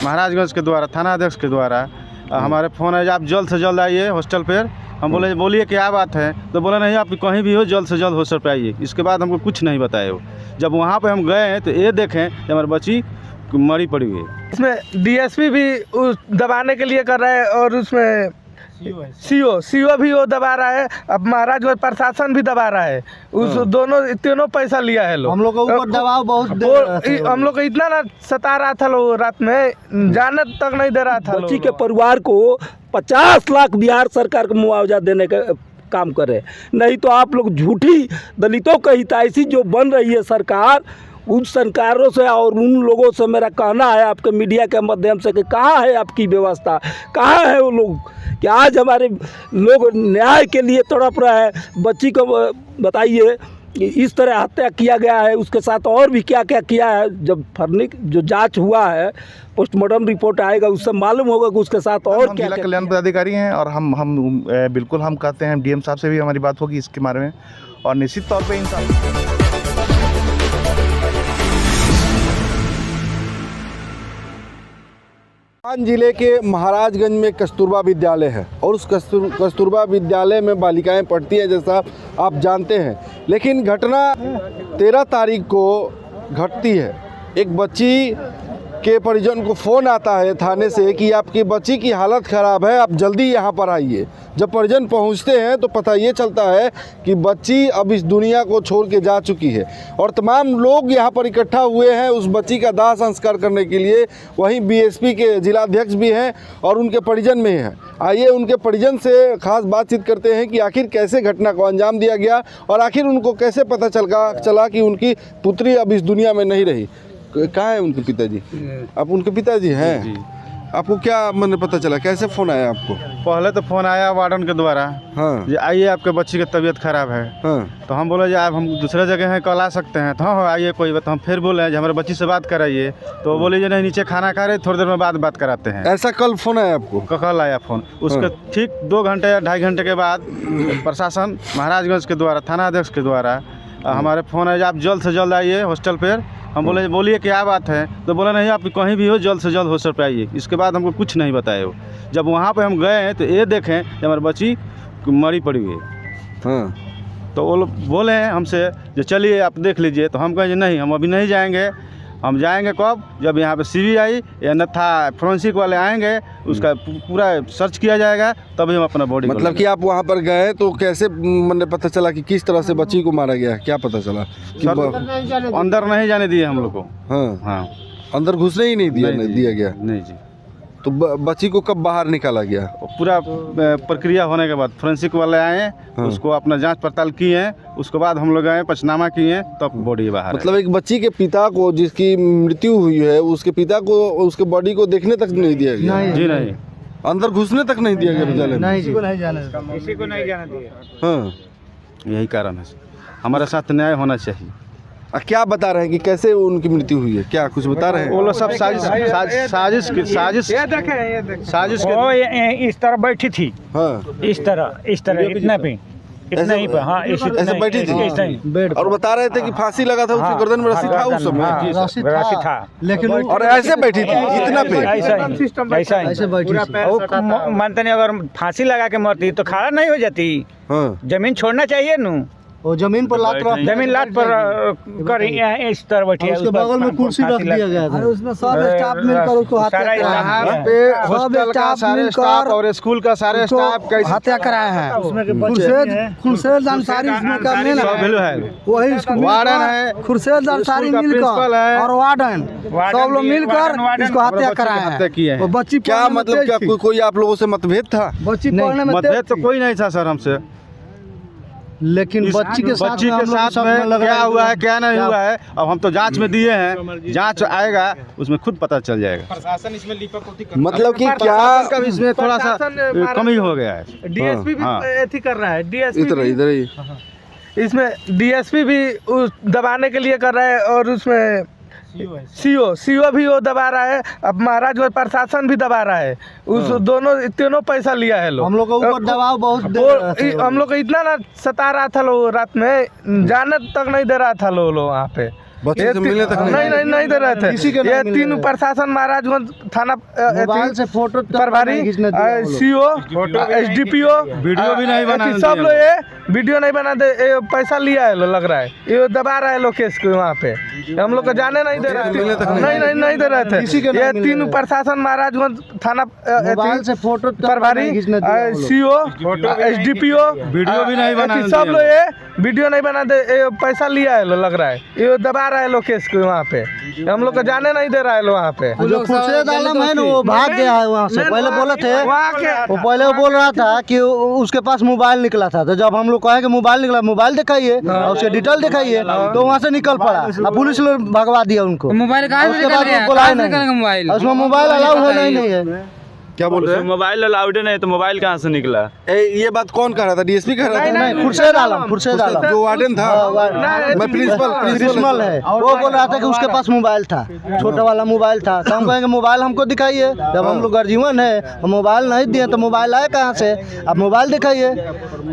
महाराजगंज के द्वारा थाना अध्यक्ष के द्वारा हमारे फ़ोन है, आप जल्द से जल्द आइए हॉस्टल पर। हम बोलिए क्या बात है, तो बोला नहीं आप कहीं भी हो जल्द से जल्द हॉस्टल पर आइए। इसके बाद हमको कुछ नहीं बताए वो। जब वहाँ पे हम गए हैं तो ये देखें कि हमारी बच्ची मरी पड़ी हुई है। इसमें डीएसपी भी उस दबाने के लिए कर रहा है और उसमें सीओ भी वो दबा रहा है। अब महाराजगंज प्रशासन भी दबा रहा है। उस तीनों पैसा लिया है लोग। हम लोग के ऊपर दबाव बहुत हम लोग को इतना ना सता रहा था लोग, रात में जाने तक नहीं दे रहा था। बच्ची के परिवार को 50 लाख बिहार सरकार को मुआवजा देने का काम करे, नहीं तो आप लोग झूठी दलितों का हितैषी जो बन रही है सरकार, उन सरकारों से और उन लोगों से मेरा कहना है आपके मीडिया के माध्यम से कि कहाँ है आपकी व्यवस्था, कहाँ है वो लोग कि आज हमारे लोग न्याय के लिए तड़प रहा है। बच्ची को बताइए इस तरह हत्या किया गया है, उसके साथ और भी क्या क्या किया है। जब फर्निक जो जांच हुआ है, पोस्टमार्टम रिपोर्ट आएगा, उससे मालूम होगा कि उसके साथ और क्या। जिला कल्याण पदाधिकारी हैं और हम बिल्कुल हम कहते हैं डीएम साहब से भी हमारी बात होगी इसके बारे में, और निश्चित तौर पे इन जिले के महाराजगंज में कस्तूरबा विद्यालय है और उस कस्तूरबा विद्यालय में बालिकाएं पढ़ती हैं, जैसा आप जानते हैं। लेकिन घटना 13 तारीख को घटती है। एक बच्ची के परिजन को फ़ोन आता है थाने से कि आपकी बच्ची की हालत ख़राब है, आप जल्दी यहाँ पर आइए। जब परिजन पहुँचते हैं तो पता ये चलता है कि बच्ची अब इस दुनिया को छोड़ के जा चुकी है और तमाम लोग यहाँ पर इकट्ठा हुए हैं उस बच्ची का दाह संस्कार करने के लिए। वहीं बीएसपी के जिलाध्यक्ष भी हैं और उनके परिजन में हैं। आइए उनके परिजन से खास बातचीत करते हैं कि आखिर कैसे घटना को अंजाम दिया गया और आखिर उनको कैसे पता चला कि उनकी पुत्री अब इस दुनिया में नहीं रही। कहाँ है उनके पिताजी? आप उनके पिताजी हैं जी। आपको क्या मैंने पता चला, कैसे फ़ोन आया आपको? पहले तो फ़ोन आया वार्डन के द्वारा, हाँ, ये आइए आपके बच्ची की तबीयत खराब है। हाँ। तो हम बोले जी आप हम दूसरे जगह हैं, कल आ सकते हैं। तो हाँ आइए कोई बात। हम फिर बोले जी हमारे बच्ची से बात कराइए, तो बोले जी नहीं नीचे खाना खा रहे, थोड़ी देर में बात कराते हैं। ऐसा कल फ़ोन आया आपको? कल आया फ़ोन। उसके ठीक 2 घंटे या 2.5 घंटे के बाद प्रशासन महाराजगंज के द्वारा थाना अध्यक्ष के द्वारा हमारे फ़ोन है, आप जल्द से जल्द आइए हॉस्टल पर। हम बोलिए क्या बात है, तो बोला नहीं आप कहीं भी हो जल्द से जल्द हॉस्टल पर आइए। इसके बाद हमको कुछ नहीं बताए वो। जब वहाँ पे हम गए हैं तो ये देखें कि हमारी बच्ची मरी पड़ी हुई है। हाँ। तो वो लोग बोले हैं हमसे जो चलिए आप देख लीजिए। तो हम कहें नहीं हम अभी नहीं जाएंगे, हम जाएंगे कब, जब यहाँ पे सीबीआई या अन्यथा फोरेंसिक वाले आएंगे, उसका पूरा सर्च किया जाएगा, तभी हम अपना बॉडी। मतलब कि आप वहाँ पर गए तो कैसे मैंने पता चला कि किस तरह से बच्ची को मारा गया, क्या पता चला कि अंदर नहीं जाने दिए हम लोग को। हाँ हाँ, अंदर घुसने ही नहीं दिया गया। नहीं जी। तो बच्ची को कब बाहर निकाला गया? पूरा प्रक्रिया होने के बाद फोरेंसिक वाले आए, हाँ, उसको अपना जांच पड़ताल किए, उसके बाद हम लोग आए पंचनामा किए, तब बॉडी बाहर। मतलब एक बच्ची के पिता को जिसकी मृत्यु हुई है उसके पिता को उसके बॉडी को देखने तक नहीं दिया गया? जी नहीं, अंदर घुसने तक नहीं दिया गया विद्यालय में? किसी को नहीं जाने दिया। हाँ, यही कारण है। हमारे साथ न्याय होना चाहिए। क्या बता रहे हैं कि कैसे उनकी मृत्यु हुई है, क्या कुछ बता रहे हैं? वो लोग सब साजिश इस तरह बैठी थी। हाँ। इस तरह इतना ही पे। हाँ ऐसे बैठी थी और बता रहे थे कि फांसी लगा था, उसके गर्दन में रस्सी था उस समय। रस्सी था लेकिन और ऐसे बैठी थी इतना पे, ऐसा बैठी। मानते नहीं, अगर फांसी लगा के मरती तो खड़ा नहीं हो जाती। जमीन छोड़ना चाहिए नू, वो जमीन पर लात पर कर इस तरह बैठी है। उसके बगल में कुर्सी रख दिया गया था, उसमें सब स्टाफ मिलकर उसको हत्या कराया। हॉस्टल का सारे स्टाफ और स्कूल का सारे स्टाफ हत्या कराया है। खुर्शेद अंसारी इसमें का मेन है, वही वार्डन है। खुर्शेद अंसारी मिलकर और वार्डन सब लोग मिलकर इसको हत्या कराया है। बच्ची क्या मतलब क्या कोई आप लोगों से मतभेद था? बच्ची पढ़ने में मतभेद तो कोई नहीं था सर हमसे, लेकिन बच्ची के साथ में क्या हुआ है क्या नहीं हुआ है अब हम तो जांच में दिए हैं, जांच आएगा उसमें खुद पता चल जाएगा। प्रशासन इसमें लिपापोती मतलब कि क्या इसमें थोड़ा सा कमी हो गया है। डीएसपी भी ऐसी कर रहा है, डीएसपी इधर ही इसमें डीएसपी भी उस दबाने के लिए कर रहा है और उसमें सीओ भी वो दबा रहा है। अब महाराजगंज प्रशासन भी दबा रहा है। उस तीनों पैसा लिया है लोग। हम लोग के ऊपर दबाव बहुत हम लोग को इतना ना सता रहा था लोग, रात में जाने तक नहीं दे रहा था लोग वहाँ पे। बच्चे से मिलने तक नहीं दे रहे थे। ये तीनों प्रशासन महाराजगंज थाना मोबाइल से फोटो प्रभारी सीओ SDPO वीडियो भी नहीं बना सब लोग ये वीडियो नहीं बना दे, ये पैसा लिया है लग रहा है, ये दबा रहा है लोग केस को वहाँ पे, हम लोग को जाने नहीं दे रहे थे। नहीं दे रहे थे। ये तीनों प्रशासन महाराजगंज थाना मोबाइल से फोटो प्रभारी सीओ SDPO वीडियो भी नहीं बना सब लोग ये वीडियो नहीं बना दे, ये पैसा लिया है लग रहा है, ये दबा रहा है लोग केस को वहाँ पे, हम लोग को जाने नहीं दे रहा है लोग वहाँ पे। जो खुर्शीद आलम है ना वो भाग गया है वहाँ से। पहले बोले थे वो पहले वो बोल रहा था कि उसके पास मोबाइल निकला था, तो जब हम लोग कहे कि मोबाइल निकला, मोबाइल दिखाइए और उसके डिटेल दिखाइए, तो वहाँ से निकल पड़ा और पुलिस लोग भगवा दिया उनको। मोबाइल उसके बाद बुलाए नहीं, उसमें मोबाइल अलाउ है नहीं है। क्या बोल रहे हैं? मोबाइल अलाउड नहीं तो मोबाइल कहाँ से निकला? ये बात कौन कह रहा था? DSP कह रहा था? नहीं, खुर्शीद आलम जो वार्डन था, मैं प्रिंसिपल है, वो बोल रहा था कि उसके पास मोबाइल था, छोटा वाला मोबाइल था। तो हम कहेंगे मोबाइल हमको दिखाइए, जब हम लोग गर्जीवन है, मोबाइल नहीं दिए तो मोबाइल आए कहाँ से? अब मोबाइल दिखाइए।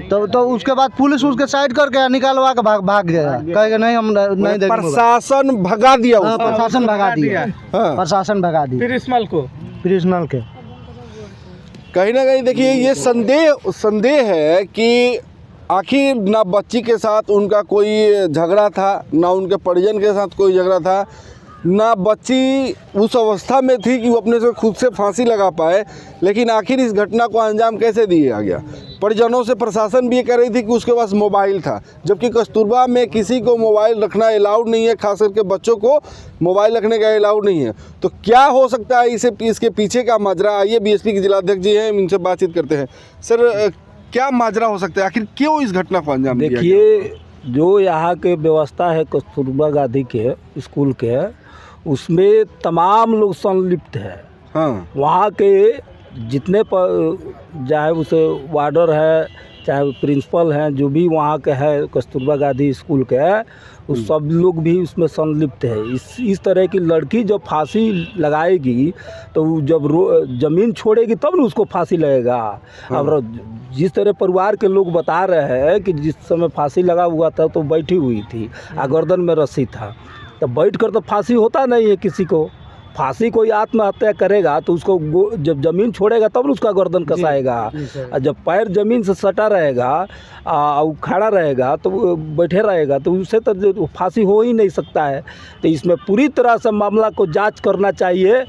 तो उसके बाद पुलिस उसके साइड करके निकालवा के भाग गया, कहेगा नहीं हम नहीं देंगे। प्रशासन भगा दिया, प्रशासन भगा दिया, प्रशासन भगा दिया प्रिंसिपल के। कहीं ना कहीं देखिए ये संदेह है कि आखिर ना बच्ची के साथ उनका कोई झगड़ा था, ना उनके परिजन के साथ कोई झगड़ा था, ना बच्ची उस अवस्था में थी कि वो अपने से खुद से फांसी लगा पाए, लेकिन आखिर इस घटना को अंजाम कैसे दिया गया? परिजनों से प्रशासन भी ये कह रही थी कि उसके पास मोबाइल था, जबकि कस्तूरबा में किसी को मोबाइल रखना अलाउड नहीं है, खास करके बच्चों को मोबाइल रखने का अलाउड नहीं है। तो क्या हो सकता है इसके पीछे का माजरा? आइए BSP के जिलाध्यक्ष जी हैं, इनसे बातचीत करते हैं। सर, क्या माजरा हो सकता है, आखिर क्यों इस घटना को अंजाम दिया गया? देखिए, जो यहाँ के व्यवस्था है कस्तूरबा गांधी के स्कूल के, उसमें तमाम लोग संलिप्त है। हाँ, वहाँ के जितने चाहे उसे वार्डर है, चाहे प्रिंसिपल हैं, जो भी वहाँ के है कस्तूरबा गांधी स्कूल के, उस सब लोग भी उसमें संलिप्त है। इस तरह की लड़की जब फांसी लगाएगी तो जब ज़मीन छोड़ेगी तब न उसको फांसी लगेगा। अब जिस तरह परिवार के लोग बता रहे हैं कि जिस समय फांसी लगा हुआ था तो बैठी हुई थी, गर्दन में रस्सी था, तो बैठ कर तो फांसी होता नहीं है किसी को। फांसी कोई आत्महत्या करेगा तो उसको जब ज़मीन छोड़ेगा तब उसका गर्दन कसाएगा, और जब पैर ज़मीन से सटा रहेगा और खड़ा रहेगा तो बैठे रहेगा तो उससे तो फांसी हो ही नहीं सकता है। तो इसमें पूरी तरह से मामला को जांच करना चाहिए,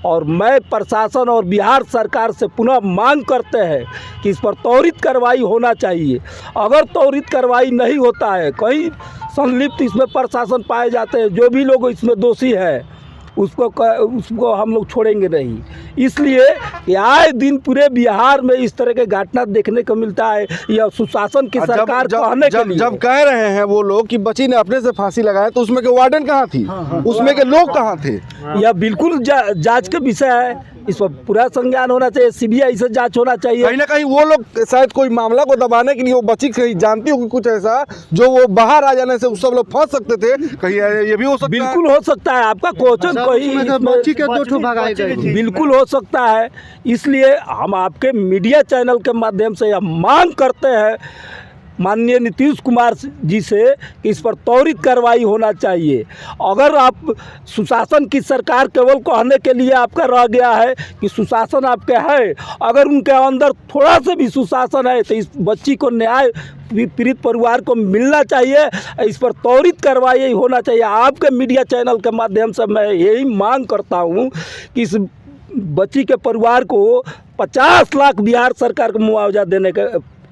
और मैं प्रशासन और बिहार सरकार से पुनः मांग करते हैं कि इस पर त्वरित कार्रवाई होना चाहिए। अगर त्वरित कार्रवाई नहीं होता है, कहीं संलिप्त इसमें प्रशासन पाए जाते हैं, जो भी लोग इसमें दोषी है उसको हम लोग छोड़ेंगे नहीं। इसलिए कि आए दिन पूरे बिहार में इस तरह के घटना देखने को मिलता है। यह सुशासन की सरकार कहने के लिए जब कह रहे हैं वो लोग कि बच्ची ने अपने से फांसी लगाया, तो उसमें के वार्डन कहाँ थी? उसमें के लोग कहाँ थे? यह बिल्कुल जांच का विषय है, इस पर पूरा संज्ञान होना चाहिए, CBI से जांच होना चाहिए। कहीं ना कहीं वो लोग शायद कोई मामला को दबाने के लिए वो बच्ची कहीं जानती होगी कुछ ऐसा जो वो बाहर आ जाने से सब लोग फंस सकते थे, कहीं ये भी हो सकता है। बिल्कुल हो सकता है, आपका क्वेश्चन कहीं बिल्कुल हो सकता है। इसलिए हम आपके मीडिया चैनल के माध्यम से यह मांग करते हैं माननीय नीतीश कुमार जी से कि इस पर त्वरित कार्रवाई होना चाहिए। अगर आप सुशासन की सरकार केवल कहने के लिए आपका रह गया है कि सुशासन आपके है, अगर उनके अंदर थोड़ा सा भी सुशासन है तो इस बच्ची को न्याय पीड़ित परिवार को मिलना चाहिए, इस पर त्वरित कार्रवाई होना चाहिए। आपके मीडिया चैनल के माध्यम से मैं यही मांग करता हूँ कि इस बच्ची के परिवार को 50 लाख बिहार सरकार को मुआवजा देने का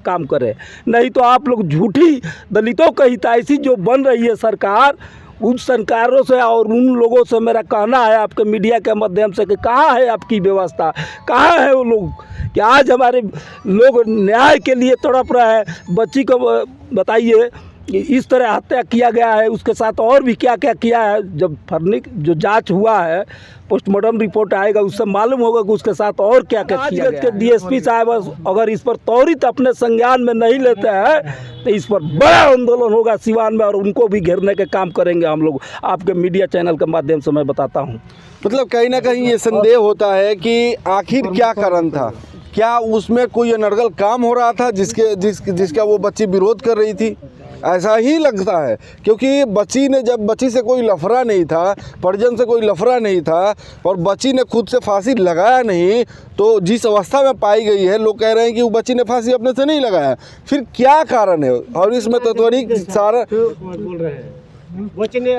काम करे, नहीं तो आप लोग झूठी दलितों का हितैषी जो बन रही है सरकार, उन सरकारों से और उन लोगों से मेरा कहना है आपके मीडिया के माध्यम से कि कहाँ है आपकी व्यवस्था, कहाँ है वो लोग कि आज हमारे लोग न्याय के लिए तड़प रहे हैं। बच्ची को बताइए इस तरह हत्या किया गया है, उसके साथ और भी क्या क्या किया है। जब फर्निक जो जांच हुआ है, पोस्टमार्टम रिपोर्ट आएगा, उससे मालूम होगा कि उसके साथ और क्या क्या किया गया। DSP साहब अगर इस पर त्वरित अपने संज्ञान में नहीं लेते हैं तो इस पर बड़ा आंदोलन होगा सिवान में, और उनको भी घेरने के काम करेंगे हम लोग। आपके मीडिया चैनल के माध्यम से मैं बताता हूँ। मतलब कहीं ना कहीं ये संदेह होता है कि आखिर क्या कारण था, क्या उसमें कोई अनर्गल काम हो रहा था जिसका वो बच्ची विरोध कर रही थी? ऐसा ही लगता है, क्योंकि बच्ची से कोई लफड़ा नहीं था, परिजन से कोई लफड़ा नहीं था और बच्ची ने खुद से फांसी लगाया नहीं, तो जिस अवस्था में पाई गई है लोग कह रहे हैं कि वो बच्ची ने फांसी अपने से नहीं लगाया, फिर क्या कारण है? और इसमें तत्वरी सारा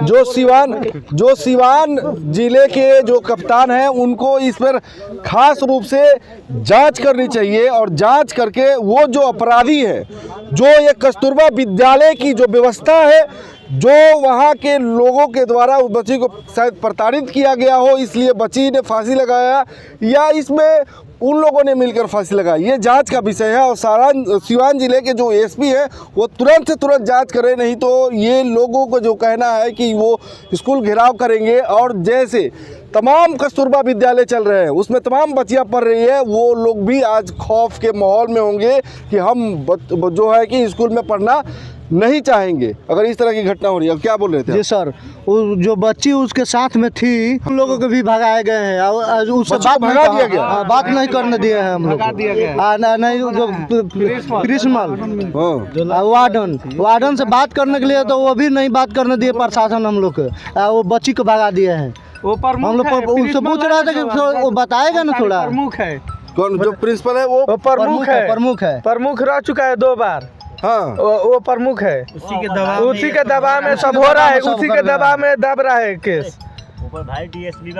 जो सिवान जिले के जो कप्तान हैं उनको इस पर खास रूप से जांच करनी चाहिए और जांच करके वो जो अपराधी है, जो ये कस्तूरबा विद्यालय की जो व्यवस्था है, जो वहाँ के लोगों के द्वारा उस बच्ची को शायद प्रताड़ित किया गया हो इसलिए बच्ची ने फांसी लगाया, या इसमें उन लोगों ने मिलकर फांसी लगाई, ये जांच का विषय है। और सिवान जिले के जो एसपी हैं वो तुरंत से तुरंत जांच करें, नहीं तो ये लोगों को जो कहना है कि वो स्कूल घेराव करेंगे। और जैसे तमाम कस्तूरबा विद्यालय चल रहे हैं उसमें तमाम बच्चियां पढ़ रही है, वो लोग भी आज खौफ के माहौल में होंगे कि हम जो है कि स्कूल में पढ़ना नहीं चाहेंगे अगर इस तरह की घटना हो रही है। क्या बोल रहे थे? जी सर, वो जो बच्ची उसके साथ में थी उन लोगों को भी भगाए गए हैं और उससे बात भगा दिया गया। बात नहीं करने दिए हैं हम लोग नहीं, जो प्रिंसिपल वार्डन से बात करने के लिए तो वो भी नहीं बात करने दिए प्रशासन हम लोग को, वो बच्ची को भगा दिए हैं। हम लोग उनसे पूछ रहे थे कि वो बताएगा ना थोड़ा। प्रमुख है कौन? जो प्रिंसिपल है वो प्रमुख रह चुका है 2 बार। हाँ, वो प्रमुख है, उसी के दबाव में सब हो रहा है, उसी के दबाव में दब रहा है केस।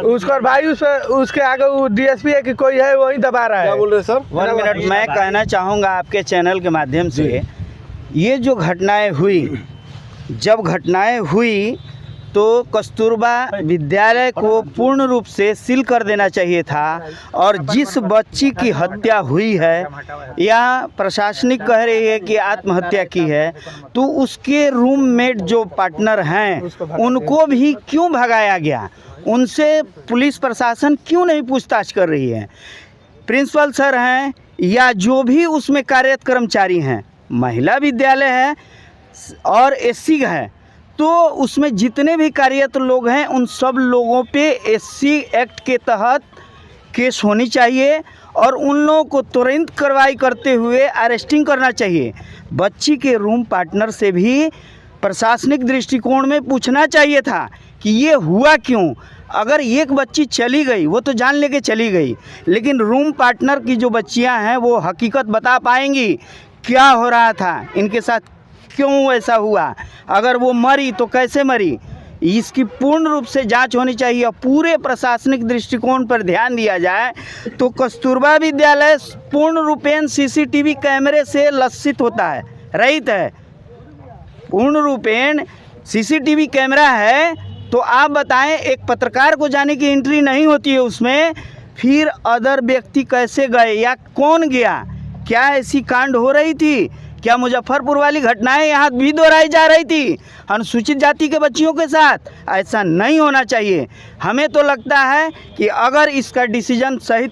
उसका भाई उसके आगे वो डीएसपी है कि कोई है वही दबा रहा है। क्या बोल रहे सर? 1 मिनट, मैं कहना चाहूँगा आपके चैनल के माध्यम से, ये जो घटनाएं हुई तो कस्तूरबा विद्यालय को पूर्ण रूप से सील कर देना चाहिए था। और जिस बच्ची की हत्या हुई है या प्रशासनिक कह रही है कि आत्महत्या की है, तो उसके रूममेट जो पार्टनर हैं उनको भी क्यों भगाया गया? उनसे पुलिस प्रशासन क्यों नहीं पूछताछ कर रही है? प्रिंसिपल सर हैं या जो भी उसमें कार्यरत कर्मचारी हैं, महिला विद्यालय है और एससी है, तो उसमें जितने भी कार्यरत लोग हैं उन सब लोगों पे एससी एक्ट के तहत केस होनी चाहिए और उन लोगों को तुरंत कार्रवाई करते हुए अरेस्टिंग करना चाहिए। बच्ची के रूम पार्टनर से भी प्रशासनिक दृष्टिकोण में पूछना चाहिए था कि ये हुआ क्यों। अगर एक बच्ची चली गई वो तो जान लेके चली गई, लेकिन रूम पार्टनर की जो बच्चियां हैं वो हकीकत बता पाएंगी क्या हो रहा था इनके साथ, क्यों ऐसा हुआ, अगर वो मरी तो कैसे मरी। इसकी पूर्ण रूप से जांच होनी चाहिए और पूरे प्रशासनिक दृष्टिकोण पर ध्यान दिया जाए तो कस्तूरबा विद्यालय पूर्ण रूपेण सीसीटीवी कैमरे से लक्षित होता है, रहित है। पूर्ण रूपेण सीसीटीवी कैमरा है तो आप बताएं, एक पत्रकार को जाने की एंट्री नहीं होती है उसमें, फिर अदर व्यक्ति कैसे गए या कौन गया? क्या ऐसी कांड हो रही थी? क्या मुजफ्फरपुर वाली घटनाएं यहाँ भी दोहराई जा रही थी अनुसूचित जाति के बच्चियों के साथ? ऐसा नहीं होना चाहिए। हमें तो लगता है कि अगर इसका डिसीजन सही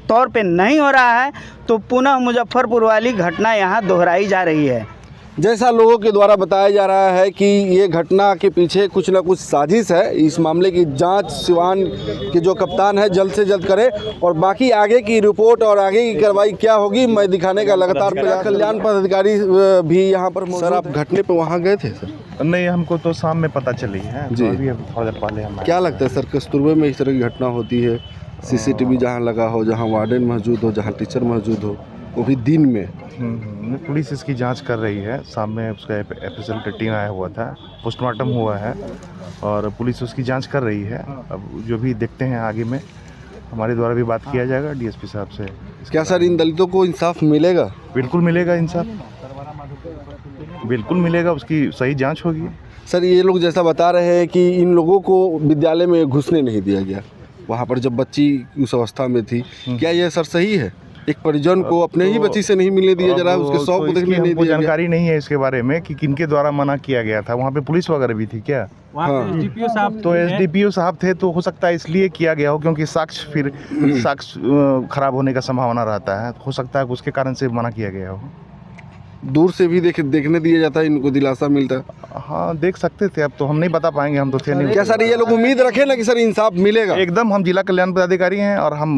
तौर पे नहीं हो रहा है तो पुनः मुजफ्फरपुर वाली घटना यहाँ दोहराई जा रही है। जैसा लोगों के द्वारा बताया जा रहा है कि ये घटना के पीछे कुछ ना कुछ साजिश है। इस मामले की जांच सिवान के जो कप्तान है जल्द से जल्द करे और बाकी आगे की रिपोर्ट और आगे की कार्रवाई क्या होगी मैं दिखाने का लगातार प्रयास। कल्याण पदाधिकारी भी यहाँ पर। सर, आप घटने पर वहाँ गए थे? सर नहीं, हमको तो शाम में पता चली है जी। तो अभी थोड़ा देर पहले हम। क्या लगता है सर, कस्तूरबा में इस तरह की घटना होती है, सीसीटीवी जहाँ लगा हो, जहाँ वार्डन मौजूद हो, जहाँ टीचर मौजूद हो, वो भी दिन में? पुलिस इसकी जांच कर रही है। सामने उसका एफएसएल का टीम आया हुआ था, पोस्टमार्टम हुआ है और पुलिस उसकी जांच कर रही है। अब जो भी देखते हैं आगे में हमारे द्वारा भी बात किया जाएगा डीएसपी साहब से। क्या सर इन दलितों को इंसाफ मिलेगा? बिल्कुल मिलेगा इंसाफ, बिल्कुल मिलेगा, उसकी सही जांच होगी। सर, ये लोग जैसा बता रहे हैं कि इन लोगों को विद्यालय में घुसने नहीं दिया गया वहाँ पर जब बच्ची उस अवस्था में थी, क्या यह सर सही है? एक परिजन को अपने ही बच्ची से नहीं मिलने दिया जा रहा है, उसके 100 को देखने नहीं दिया गया। जानकारी नहीं है इसके बारे में कि किनके द्वारा मना किया गया था। वहाँ पे पुलिस वगैरह भी थी क्या? तो एसडीपीओ साहब थे, तो हो सकता है इसलिए किया गया हो क्योंकि साक्ष्य खराब होने का संभावना रहता है। हो सकता है उसके कारण से मना किया गया हो। दूर से भी देखने दिया जाता है, इनको दिलासा मिलता है। हाँ, देख सकते थे, अब तो हम नहीं बता पाएंगे, हम तो थे नहीं। क्या सर ये लोग उम्मीद रखें ना कि सर इंसाफ मिलेगा? एकदम, हम जिला कल्याण पदाधिकारी हैं और हम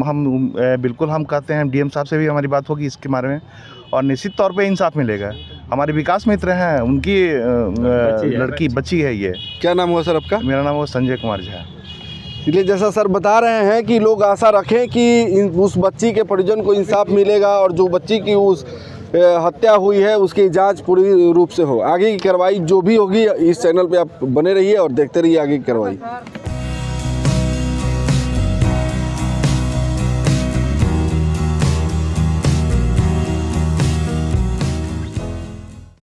बिल्कुल हम कहते हैं, डीएम साहब से भी हमारी बात होगी इसके बारे में और निश्चित तौर पे इंसाफ मिलेगा। हमारे विकास मित्र हैं, उनकी लड़की बच्ची है ये। क्या नाम हुआ सर आपका? मेरा नाम वो संजय कुमार झा। इसलिए जैसा सर बता रहे हैं कि लोग आशा रखें कि उस बच्ची के परिजन को इंसाफ मिलेगा और जो बच्ची की उस हत्या हुई है उसकी जांच पूरी रूप से हो। आगे की कार्रवाई जो भी होगी इस चैनल पे आप बने रहिए और देखते रहिए आगे की कार्रवाई।